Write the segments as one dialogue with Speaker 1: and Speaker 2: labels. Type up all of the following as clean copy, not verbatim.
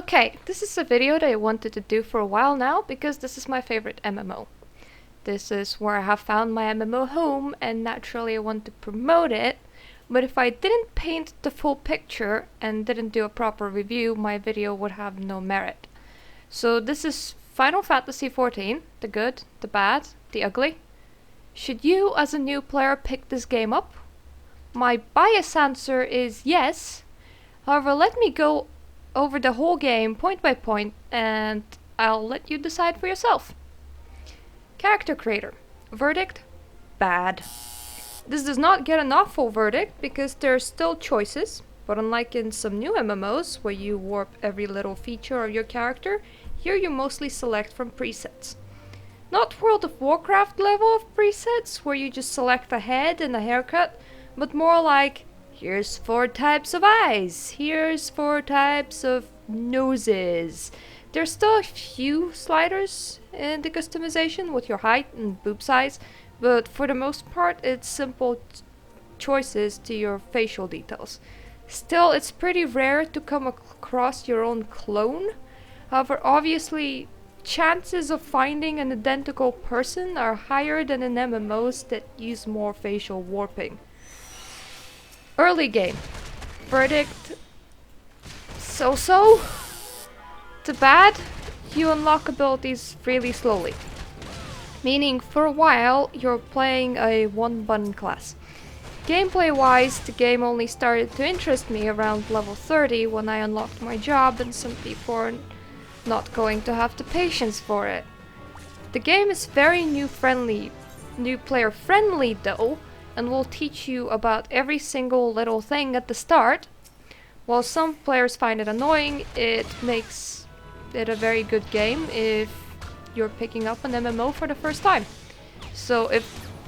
Speaker 1: Okay, this is a video that I wanted to do for a while now because this is my favorite MMO. This is where I have found my MMO home and naturally I want to promote it, but if I didn't paint the full picture and didn't do a proper review, my video would have no merit. So this is Final Fantasy XIV, the good, the bad, the ugly. Should you as a new player pick this game up? My biased answer is yes. However, let me go over the whole game point by point and I'll let you decide for yourself. Character creator. Verdict? Bad. This does not get an awful verdict because there are still choices, but unlike in some new MMOs where you warp every little feature of your character, here you mostly select from presets. Not World of Warcraft level of presets where you just select a head and a haircut, but more like here's 4 types of eyes, here's 4 types of noses. There's still a few sliders in the customization with your height and boob size, but for the most part it's simple choices to your facial details. Still, it's pretty rare to come across your own clone. However, obviously, chances of finding an identical person are higher than in MMOs that use more facial warping. Early game. Verdict, so-so. The bad, you unlock abilities really slowly. Meaning for a while you're playing a one-button class. Gameplay wise, the game only started to interest me around level 30 when I unlocked my job and some people are not going to have the patience for it. The game is very new player friendly though, and will teach you about every single little thing at the start. While some players find it annoying, it makes it a very good game if you're picking up an MMO for the first time. So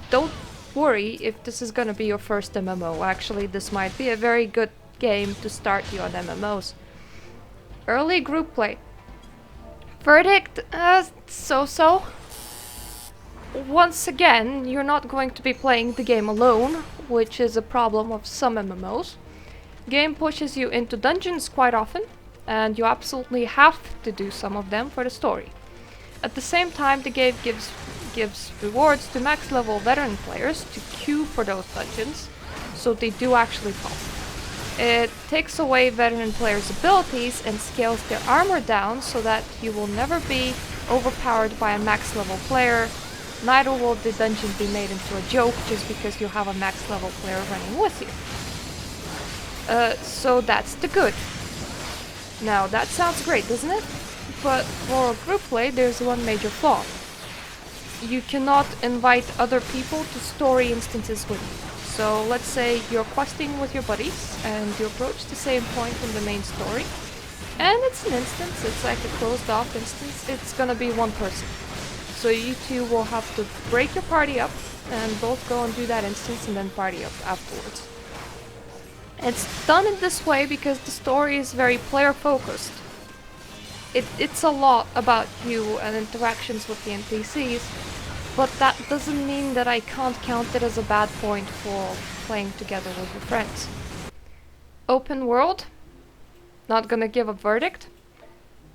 Speaker 1: don't worry if this is gonna be your first MMO. Actually, this might be a very good game to start you on MMOs. Early group play. Verdict, so-so. Once again, you're not going to be playing the game alone, which is a problem of some MMOs. Game pushes you into dungeons quite often, and you absolutely have to do some of them for the story. At the same time, the game gives rewards to max level veteran players to queue for those dungeons, so they do actually pop. It takes away veteran players' abilities and scales their armor down so that you will never be overpowered by a max level player. Neither will the dungeon be made into a joke just because you have a max level player running with you. So that's the good. Now that sounds great, doesn't it? But for group play there's one major flaw. You cannot invite other people to story instances with you. So let's say you're questing with your buddies and you approach the same point in the main story. And it's an instance, it's like a closed off instance, it's gonna be one person. So you two will have to break your party up and both go and do that instance and then party up afterwards. It's done in this way because the story is very player focused. It's a lot about you and interactions with the NPCs, but that doesn't mean that I can't count it as a bad point for playing together with your friends. Open world, not gonna give a verdict,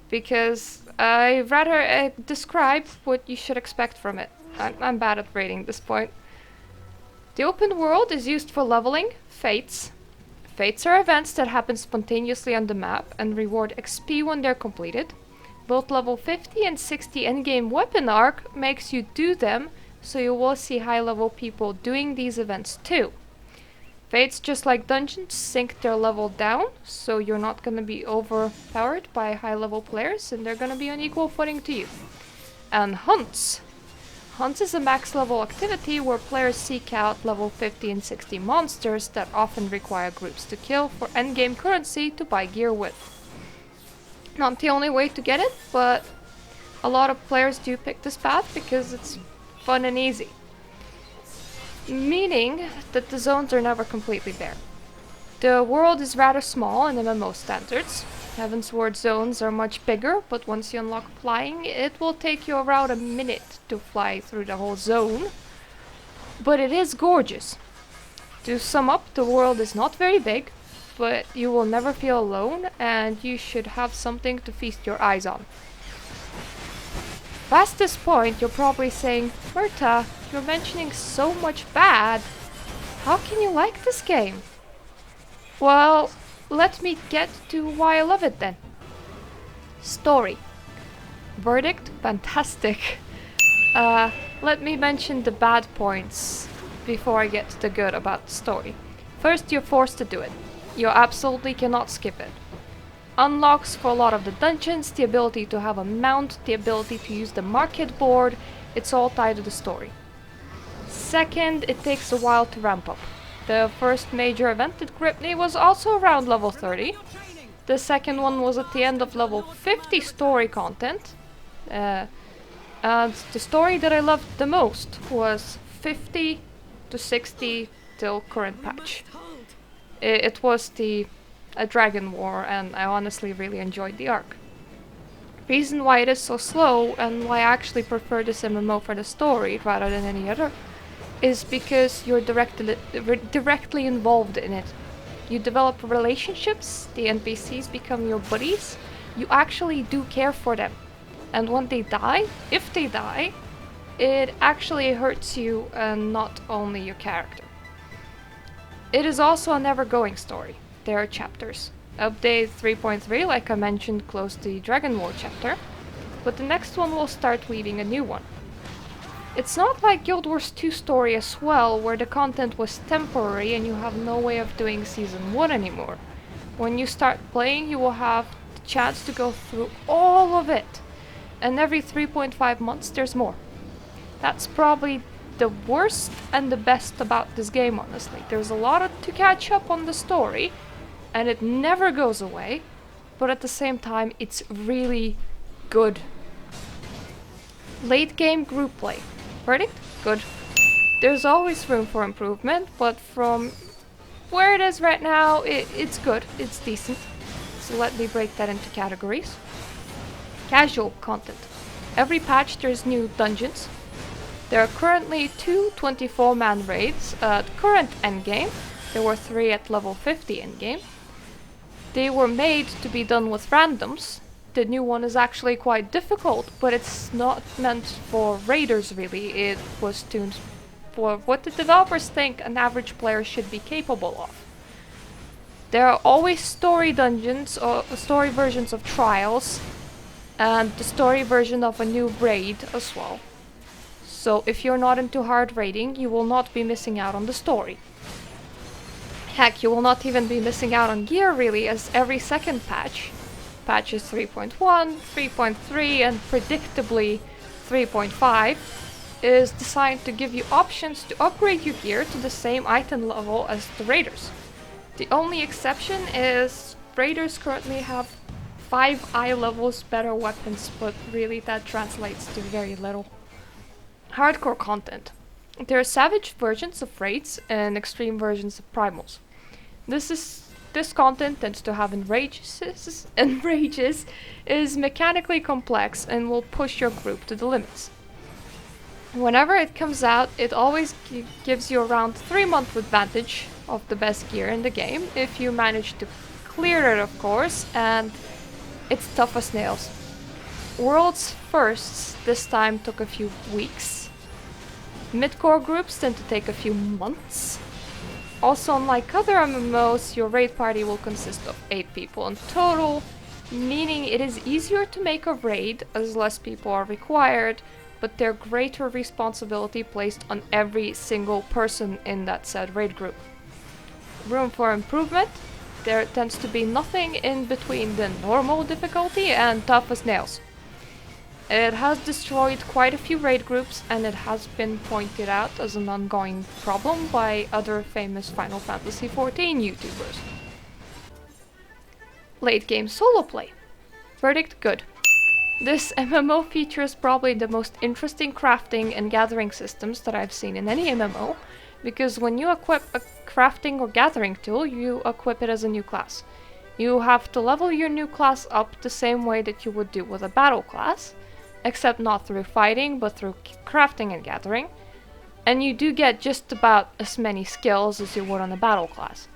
Speaker 1: because I'd rather describe what you should expect from it. I'm bad at rating this point. The open world is used for leveling, fates. Fates are events that happen spontaneously on the map and reward XP when they're completed. Both level 50 and 60 endgame weapon arc makes you do them, so you will see high level people doing these events too. Fates, just like dungeons, sink their level down, so you're not gonna be overpowered by high level players and they're gonna be on equal footing to you. And hunts. Hunts is a max level activity where players seek out level 50 and 60 monsters that often require groups to kill for endgame currency to buy gear with. Not the only way to get it, but a lot of players do pick this path because it's fun and easy. Meaning that the zones are never completely bare. The world is rather small in MMO standards. Heavensward zones are much bigger, but once you unlock flying, it will take you around a minute to fly through the whole zone. But it is gorgeous. To sum up, the world is not very big, but you will never feel alone, and you should have something to feast your eyes on. Past this point, you're probably saying, Myrta, you're mentioning so much bad. How can you like this game? Well, let me get to why I love it then. Story. Verdict, fantastic. Let me mention the bad points before I get to the good about the story. First, you're forced to do it. You absolutely cannot skip it. Unlocks for a lot of the dungeons, the ability to have a mount, the ability to use the market board, it's all tied to the story. Second, it takes a while to ramp up. The first major event at Gripney was also around level 30. The second one was at the end of level 50 story content. And the story that I loved the most was 50 to 60 till current patch. It was a dragon war, and I honestly really enjoyed the arc. Reason why it is so slow and why I actually prefer this MMO for the story rather than any other is because you're directly involved in it. You develop relationships, the NPCs become your buddies, you actually do care for them. And when they die, if they die, it actually hurts you and not only your character. It is also a never-going story. There are chapters. Update 3.3, like I mentioned, closed the Dragon War chapter, but the next one will start weaving a new one. It's not like Guild Wars 2 story as well, where the content was temporary and you have no way of doing Season 1 anymore. When you start playing, you will have the chance to go through all of it, and every 3.5 months there's more. That's probably the worst and the best about this game, honestly. There's a lot to catch up on the story, and it never goes away, but at the same time, it's really good. Late game group play. Verdict? Good. There's always room for improvement, but from where it is right now, it's good. It's decent. So let me break that into categories. Casual content. Every patch there's new dungeons. There are currently 2 24-man raids at current endgame. There were 3 at level 50 endgame. They were made to be done with randoms. The new one is actually quite difficult, but it's not meant for raiders really. It was tuned for what the developers think an average player should be capable of. There are always story dungeons or story versions of trials, and the story version of a new raid as well. So if you're not into hard raiding, you will not be missing out on the story. Heck, you will not even be missing out on gear really, as every second patch, patches 3.1, 3.3 and predictably 3.5, is designed to give you options to upgrade your gear to the same item level as the raiders. The only exception is raiders currently have 5 eye levels better weapons, but really that translates to very little. Hardcore content. There are savage versions of raids and extreme versions of primals. This content tends to have enrages, is mechanically complex and will push your group to the limits. Whenever it comes out, it always gives you around 3 month advantage of the best gear in the game, if you manage to clear it of course, and it's tough as nails. World's firsts this time took a few weeks. Mid-core groups tend to take a few months. Also, unlike other MMOs, your raid party will consist of 8 people in total, meaning it is easier to make a raid as less people are required, but there's greater responsibility placed on every single person in that said raid group. Room for improvement? There tends to be nothing in between the normal difficulty and tough as nails. It has destroyed quite a few raid groups, and it has been pointed out as an ongoing problem by other famous Final Fantasy XIV YouTubers. Late game solo play. Verdict: good. This MMO features probably the most interesting crafting and gathering systems that I've seen in any MMO, because when you equip a crafting or gathering tool, you equip it as a new class. You have to level your new class up the same way that you would do with a battle class, except not through fighting, but through crafting and gathering. And you do get just about as many skills as you would on a battle class.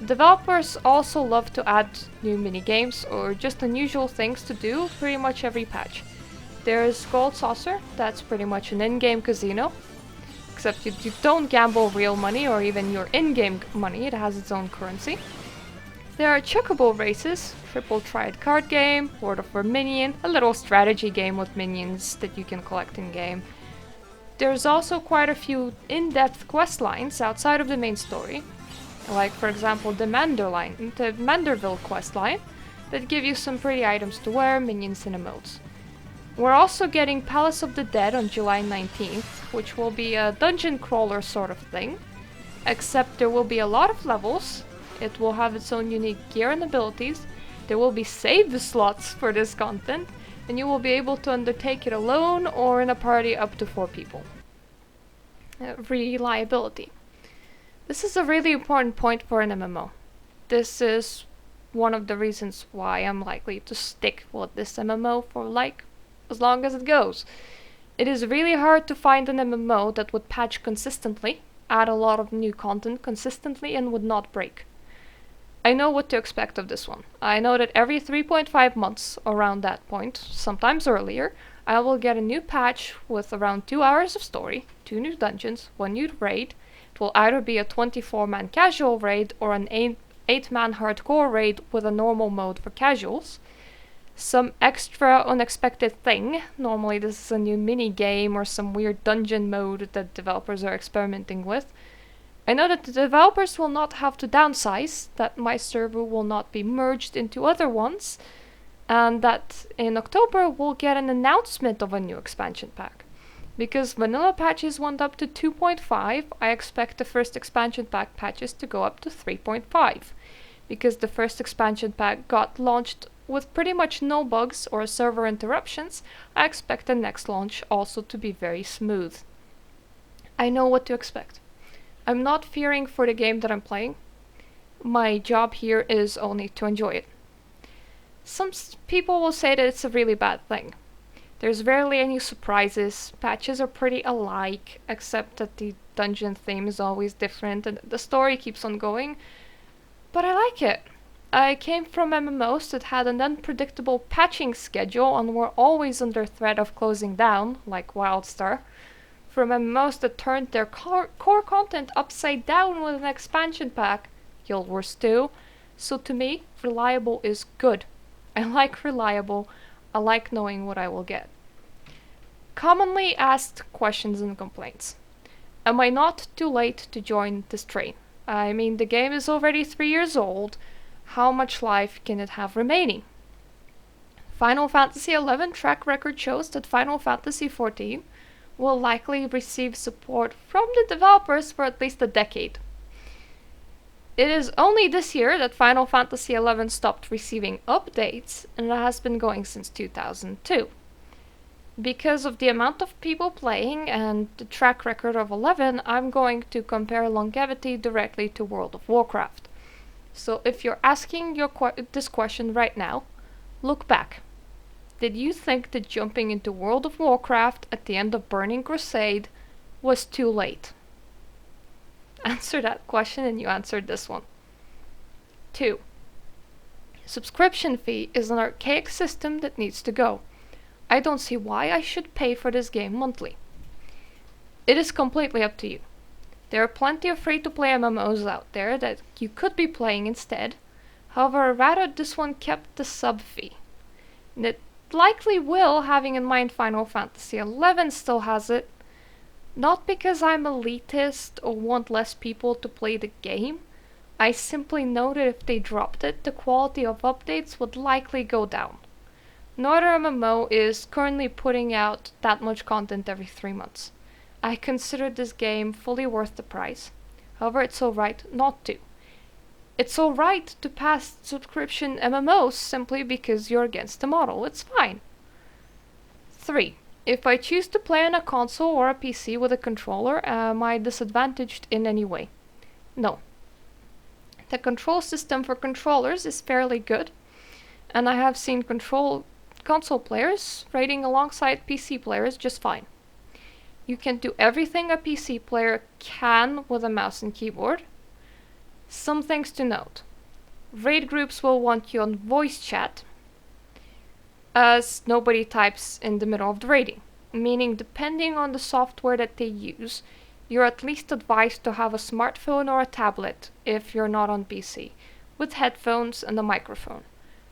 Speaker 1: The developers also love to add new minigames or just unusual things to do pretty much every patch. There's Gold Saucer, that's pretty much an in-game casino, except you don't gamble real money or even your in-game money, it has its own currency. There are Chocobo races, triple triad card game, Horde of Verminion, a little strategy game with minions that you can collect in-game. There's also quite a few in-depth quest lines outside of the main story, like for example the Manderville quest line, that give you some pretty items to wear, minions and emotes. We're also getting Palace of the Dead on July 19th, which will be a dungeon crawler sort of thing, except there will be a lot of levels, it will have its own unique gear and abilities, there will be save slots for this content, and you will be able to undertake it alone or in a party up to 4 people. Reliability. This is a really important point for an MMO. This is one of the reasons why I'm likely to stick with this MMO for as long as it goes. It is really hard to find an MMO that would patch consistently, add a lot of new content consistently, and would not break. I know what to expect of this one. I know that every 3.5 months, around that point, sometimes earlier, I will get a new patch with around 2 hours of story, 2 new dungeons, 1 new raid. It will either be a 24-man casual raid or an 8-man hardcore raid with a normal mode for casuals. Some extra unexpected thing, normally this is a new mini game or some weird dungeon mode that developers are experimenting with. I know that the developers will not have to downsize, that my server will not be merged into other ones, and that in October we'll get an announcement of a new expansion pack. Because vanilla patches went up to 2.5, I expect the first expansion pack patches to go up to 3.5. Because the first expansion pack got launched with pretty much no bugs or server interruptions, I expect the next launch also to be very smooth. I know what to expect. I'm not fearing for the game that I'm playing. My job here is only to enjoy it. Some people will say that it's a really bad thing. There's rarely any surprises, patches are pretty alike, except that the dungeon theme is always different and the story keeps on going. But I like it. I came from MMOs that had an unpredictable patching schedule and were always under threat of closing down, like WildStar. From MMOs that turned their core content upside down with an expansion pack, Guild Wars 2. So to me, reliable is good. I like reliable, I like knowing what I will get. Commonly asked questions and complaints. Am I not too late to join this train? I mean, the game is already 3 years old. How much life can it have remaining? Final Fantasy XI track record shows that Final Fantasy XIV will likely receive support from the developers for at least a decade. It is only this year that Final Fantasy XI stopped receiving updates, and it has been going since 2002. Because of the amount of people playing and the track record of 11, I'm going to compare longevity directly to World of Warcraft. So if you're asking this question right now, look back. Did you think that jumping into World of Warcraft at the end of Burning Crusade was too late? Answer that question and you answered this one. 2. Subscription fee is an archaic system that needs to go. I don't see why I should pay for this game monthly. It is completely up to you. There are plenty of free-to-play MMOs out there that you could be playing instead. However, I'd rather this one kept the sub fee. And it likely will, having in mind Final Fantasy XI still has it. Not because I'm elitist or want less people to play the game. I simply know that if they dropped it, the quality of updates would likely go down. No other MMO is currently putting out that much content every 3 months. I consider this game fully worth the price. However, it's alright not to. It's alright to pass subscription MMOs simply because you're against the model. It's fine. 3. If I choose to play on a console or a PC with a controller, am I disadvantaged in any way? No. The control system for controllers is fairly good, and I have seen console players raiding alongside PC players just fine. You can do everything a PC player can with a mouse and keyboard. Some things to note. Raid groups will want you on voice chat, as nobody types in the middle of the raiding, meaning depending on the software that they use, you're at least advised to have a smartphone or a tablet if you're not on PC, with headphones and a microphone.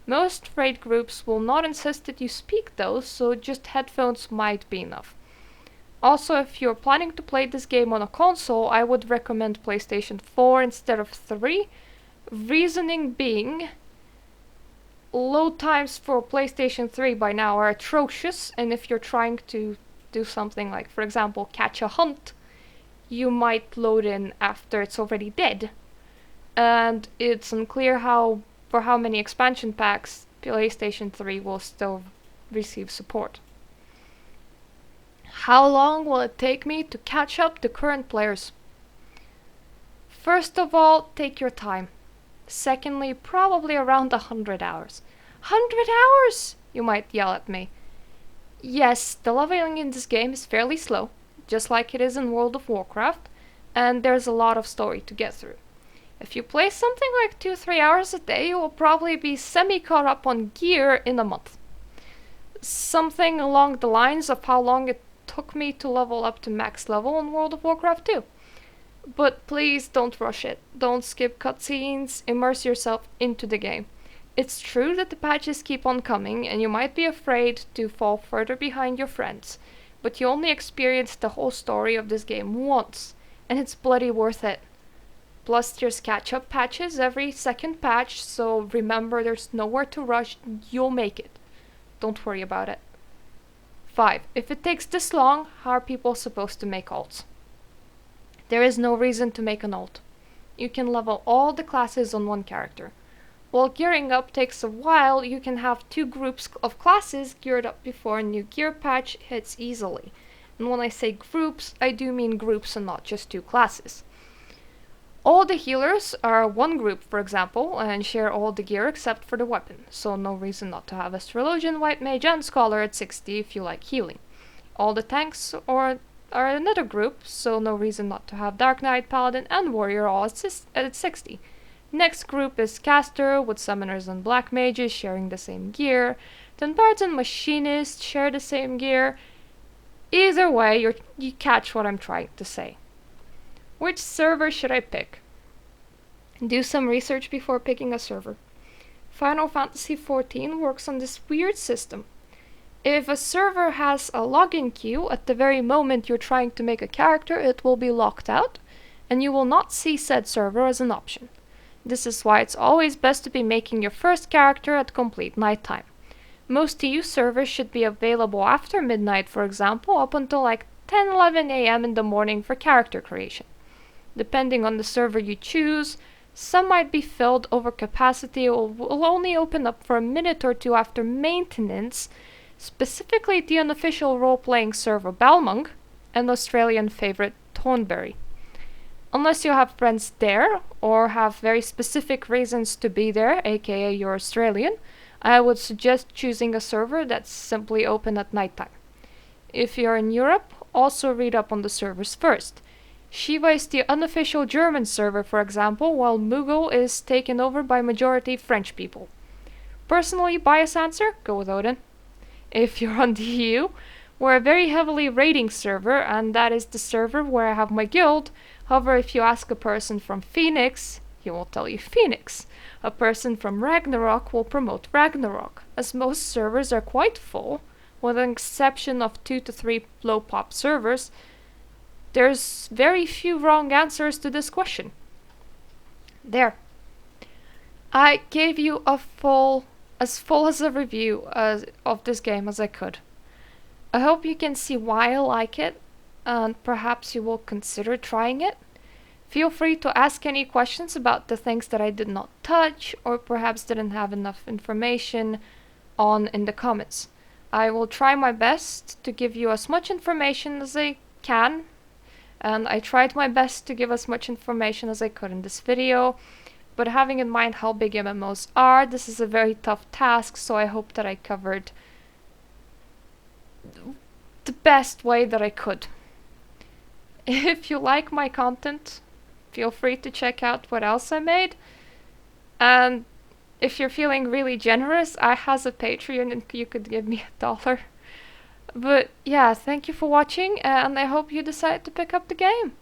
Speaker 1: Most raid groups will not insist that you speak though, so just headphones might be enough. Also, if you're planning to play this game on a console, I would recommend PlayStation 4 instead of 3. Reasoning being, load times for PlayStation 3 by now are atrocious, and if you're trying to do something like, for example, catch a hunt, you might load in after it's already dead. And it's unclear for how many expansion packs PlayStation 3 will still receive support. How long will it take me to catch up to current players? First of all, take your time. Secondly, probably around 100 hours. 100 hours! You might yell at me. Yes, the leveling in this game is fairly slow, just like it is in World of Warcraft, and there's a lot of story to get through. If you play something like 2-3 hours a day, you will probably be semi-caught up on gear in a month. Something along the lines of how long it took me to level up to max level in World of Warcraft 2. But please don't rush it. Don't skip cutscenes, immerse yourself into the game. It's true that the patches keep on coming and you might be afraid to fall further behind your friends, but you only experience the whole story of this game once, and it's bloody worth it. Plus there's catch-up patches every second patch, so remember there's nowhere to rush, you'll make it. Don't worry about it. 5. If it takes this long, how are people supposed to make alts? There is no reason to make an alt. You can level all the classes on one character. While gearing up takes a while, you can have 2 groups of classes geared up before a new gear patch hits easily. And when I say groups, I do mean groups and not just 2 classes. All the healers are one group, for example, and share all the gear except for the weapon, so no reason not to have Astrologian, White Mage and Scholar at 60 if you like healing. All the tanks are another group, so no reason not to have Dark Knight, Paladin and Warrior all at 60. Next group is Caster, with Summoners and Black Mages sharing the same gear. Then Bards and Machinists share the same gear. Either way, you catch what I'm trying to say. Which server should I pick? Do some research before picking a server. Final Fantasy XIV works on this weird system. If a server has a login queue, at the very moment you're trying to make a character, it will be locked out, and you will not see said server as an option. This is why it's always best to be making your first character at complete nighttime. Most TU servers should be available after midnight, for example, up until like 10-11 AM in the morning for character creation. Depending on the server you choose, some might be filled over capacity or will only open up for a minute or two after maintenance, specifically the unofficial role-playing server Balmung and Australian favorite Thornbury. Unless you have friends there, or have very specific reasons to be there, aka you're Australian, I would suggest choosing a server that's simply open at nighttime. If you're in Europe, also read up on the servers first. Shiva is the unofficial German server, for example, while Mughal is taken over by majority French people. Personally, bias answer, go with Odin. If you're on the EU, we're a very heavily raiding server, and that is the server where I have my guild. However, if you ask a person from Phoenix, he will tell you Phoenix. A person from Ragnarok will promote Ragnarok, as most servers are quite full, with an exception of 2 to 3 low pop servers. There's very few wrong answers to this question. There. I gave you as full as a review of this game as I could. I hope you can see why I like it, and perhaps you will consider trying it. Feel free to ask any questions about the things that I did not touch, or perhaps didn't have enough information on in the comments. I will try my best to give you as much information as I can, and I tried my best to give as much information as I could in this video, but having in mind how big MMOs are, this is a very tough task, so I hope that I covered the best way that I could. If you like my content, feel free to check out what else I made. And if you're feeling really generous, I has a Patreon and you could give me $1. But yeah, thank you for watching, and I hope you decide to pick up the game.